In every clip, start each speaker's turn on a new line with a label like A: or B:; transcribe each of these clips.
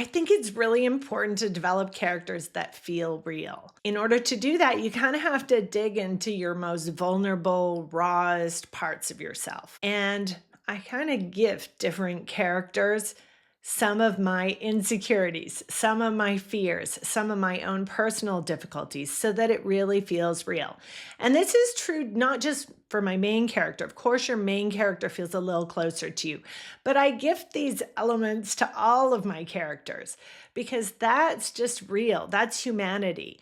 A: I think it's really important to develop characters that feel real. In order to do that, you kind of have to dig into your most vulnerable, rawest parts of yourself. And I kind of gift different characters some of my insecurities, some of my fears, some of my own personal difficulties so that it really feels real. And this is true not just for my main character. Of course, your main character feels a little closer to you, but I gift these elements to all of my characters because that's just real. That's humanity.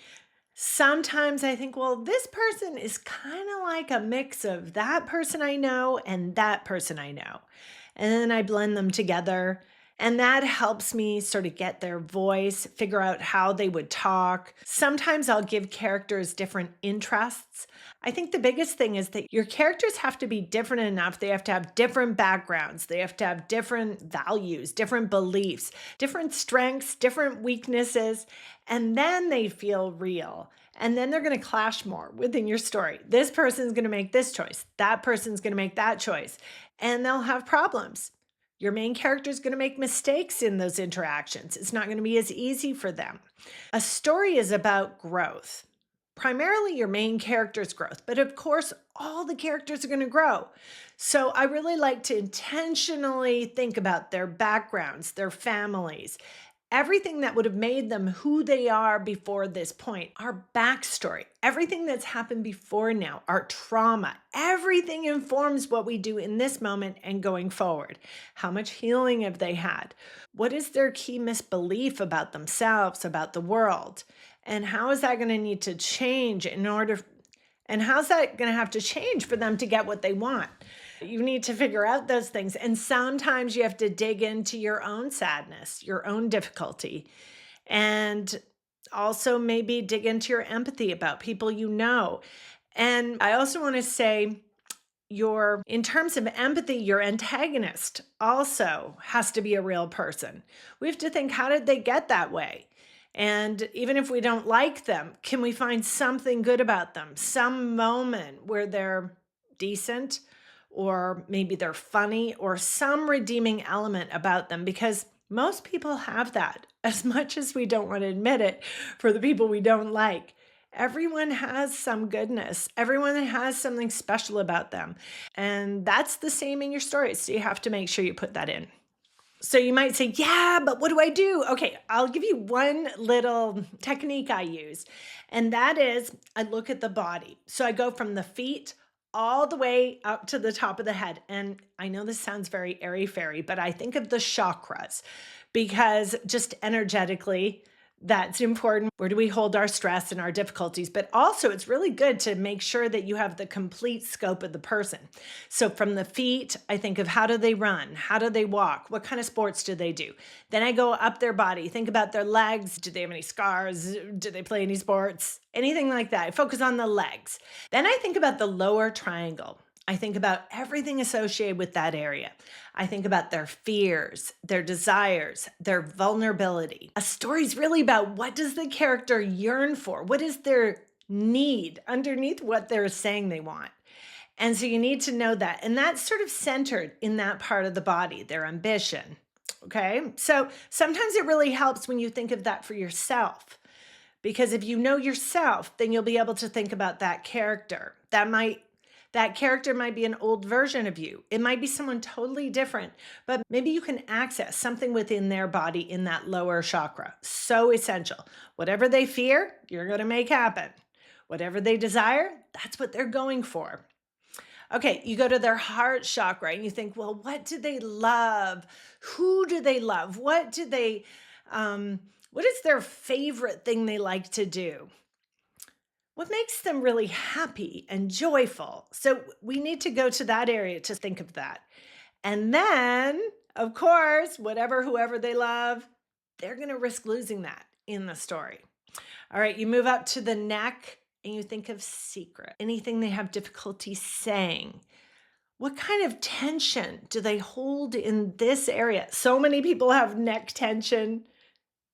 A: Sometimes I think, well, this person is kind of like a mix of that person I know and that person I know. And then I blend them together. And that helps me sort of get their voice, figure out how they would talk. Sometimes I'll give characters different interests. I think the biggest thing is that your characters have to be different enough. They have to have different backgrounds. They have to have different values, different beliefs, different strengths, different weaknesses. And then they feel real. And then they're going to clash more within your story. This person's going to make this choice. That person's going to make that choice. And they'll have problems. Your main character is going to make mistakes in those interactions. It's not going to be as easy for them. A story is about growth, primarily your main character's growth, but of course, all the characters are going to grow. So I really like to intentionally think about their backgrounds, their families, everything that would have made them who they are before this point, our backstory, everything that's happened before now, our trauma, everything informs what we do in this moment and going forward. How much healing have they had? What is their key misbelief about themselves, about the world? And how is that going to need to change and how's that going to have to change for them to get what they want? You need to figure out those things. And sometimes you have to dig into your own sadness, your own difficulty, and also maybe dig into your empathy about people you know. And I also want to say, in terms of empathy, your antagonist also has to be a real person. We have to think, how did they get that way? And even if we don't like them, can we find something good about them? Some moment where they're decent, or maybe they're funny, or some redeeming element about them, because most people have that, as much as we don't want to admit it for the people we don't like. Everyone has some goodness. Everyone has something special about them. And that's the same in your stories. So you have to make sure you put that in. So you might say, yeah, but what do I do? Okay, I'll give you one little technique I use. And that is I look at the body. So I go from the feet all the way up to the top of the head. And I know this sounds very airy-fairy, but I think of the chakras because just energetically, that's important. Where do we hold our stress and our difficulties? But also, it's really good to make sure that you have the complete scope of the person. So from the feet, I think of how do they run? How do they walk? What kind of sports do they do? Then I go up their body, think about their legs. Do they have any scars? Do they play any sports? Anything like that. I focus on the legs. Then I think about the lower triangle. I think about everything associated with that area. I think about their fears, their desires, their vulnerability. A story is really about what does the character yearn for? What is their need underneath what they're saying they want? And so you need to know that. And that's sort of centered in that part of the body, their ambition. Okay. So sometimes it really helps when you think of that for yourself. Because if you know yourself, then you'll be able to think about that character. That character might be an old version of you. It might be someone totally different, but maybe you can access something within their body in that lower chakra. So essential. Whatever they fear, you're going to make happen. Whatever they desire, that's what they're going for. Okay, you go to their heart chakra and you think, well, what do they love? Who do they love? What is their favorite thing they like to do? What makes them really happy and joyful? So we need to go to that area to think of that. And then, of course, whoever they love, they're going to risk losing that in the story. All right, you move up to the neck and you think of secret, anything they have difficulty saying. What kind of tension do they hold in this area? So many people have neck tension.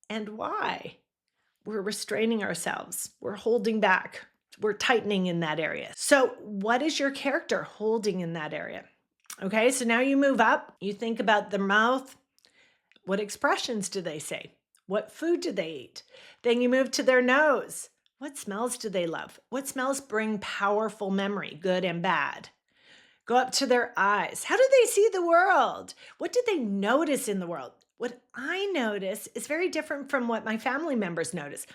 A: And why? We're restraining ourselves. We're holding back. We're tightening in that area. So what is your character holding in that area? Okay, so now you move up. You think about the mouth. What expressions do they say? What food do they eat? Then you move to their nose. What smells do they love? What smells bring powerful memory, good and bad? Go up to their eyes. How do they see the world? What do they notice in the world? What I notice is very different from what my family members notice.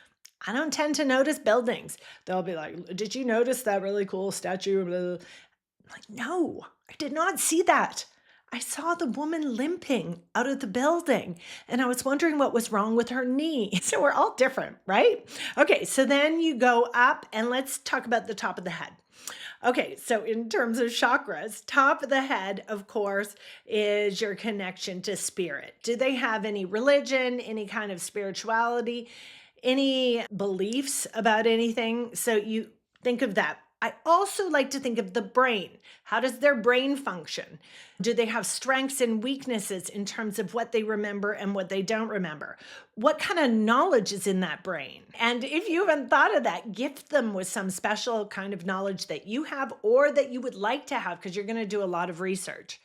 A: I don't tend to notice buildings. They'll be like, "Did you notice that really cool statue?" Blah, blah, blah. I'm like, no, I did not see that. I saw the woman limping out of the building and I was wondering what was wrong with her knee. So we're all different, right? Okay, so then you go up and let's talk about the top of the head. Okay, so in terms of chakras, top of the head, of course, is your connection to spirit. Do they have any religion, any kind of spirituality, any beliefs about anything? So you think of that. I also like to think of the brain. How does their brain function? Do they have strengths and weaknesses in terms of what they remember and what they don't remember? What kind of knowledge is in that brain? And if you haven't thought of that, gift them with some special kind of knowledge that you have or that you would like to have because you're going to do a lot of research.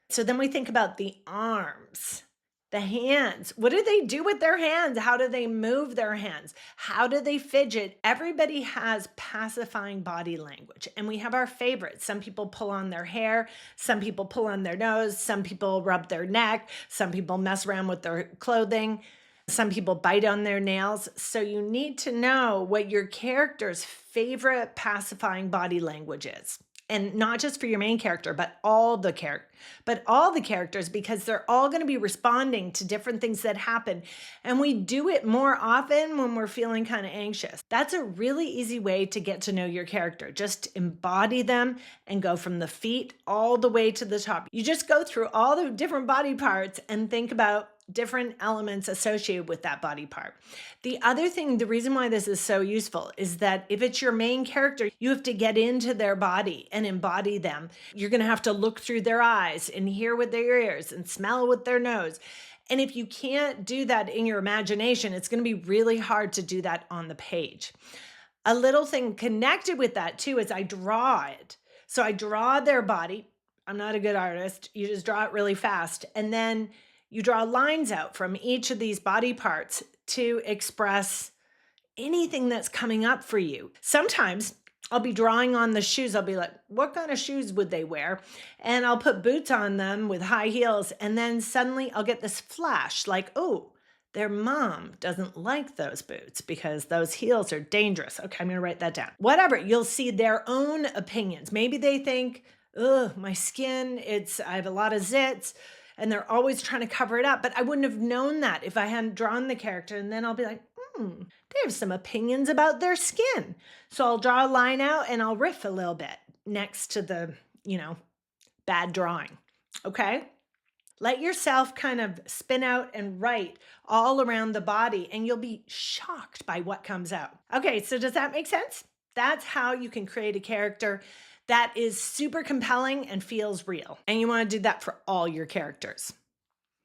A: So then we think about the arms. The hands. What do they do with their hands? How do they move their hands? How do they fidget? Everybody has pacifying body language, and we have our favorites. Some people pull on their hair, some people pull on their nose, some people rub their neck, some people mess around with their clothing, some people bite on their nails. So you need to know what your character's favorite pacifying body language is. And not just for your main character, but all the characters, because they're all going to be responding to different things that happen. And we do it more often when we're feeling kind of anxious. That's a really easy way to get to know your character. Just embody them and go from the feet all the way to the top. You just go through all the different body parts and think about different elements associated with that body part. The other thing, the reason why this is so useful is that if it's your main character, you have to get into their body and embody them. You're going to have to look through their eyes and hear with their ears and smell with their nose. And if you can't do that in your imagination, it's going to be really hard to do that on the page. A little thing connected with that too is I draw it. So I draw their body. I'm not a good artist. You just draw it really fast. And then you draw lines out from each of these body parts to express anything that's coming up for you. Sometimes I'll be drawing on the shoes. I'll be like, what kind of shoes would they wear? And I'll put boots on them with high heels. And then suddenly I'll get this flash like, oh, their mom doesn't like those boots because those heels are dangerous. Okay, I'm going to write that down. Whatever, you'll see their own opinions. Maybe they think, ugh, my skin, I have a lot of zits. And they're always trying to cover it up. But I wouldn't have known that if I hadn't drawn the character. And then I'll be like, they have some opinions about their skin. So I'll draw a line out and I'll riff a little bit next to the, bad drawing. Okay? Let yourself kind of spin out and write all around the body and you'll be shocked by what comes out. Okay, so does that make sense? That's how you can create a character that is super compelling and feels real. And you want to do that for all your characters.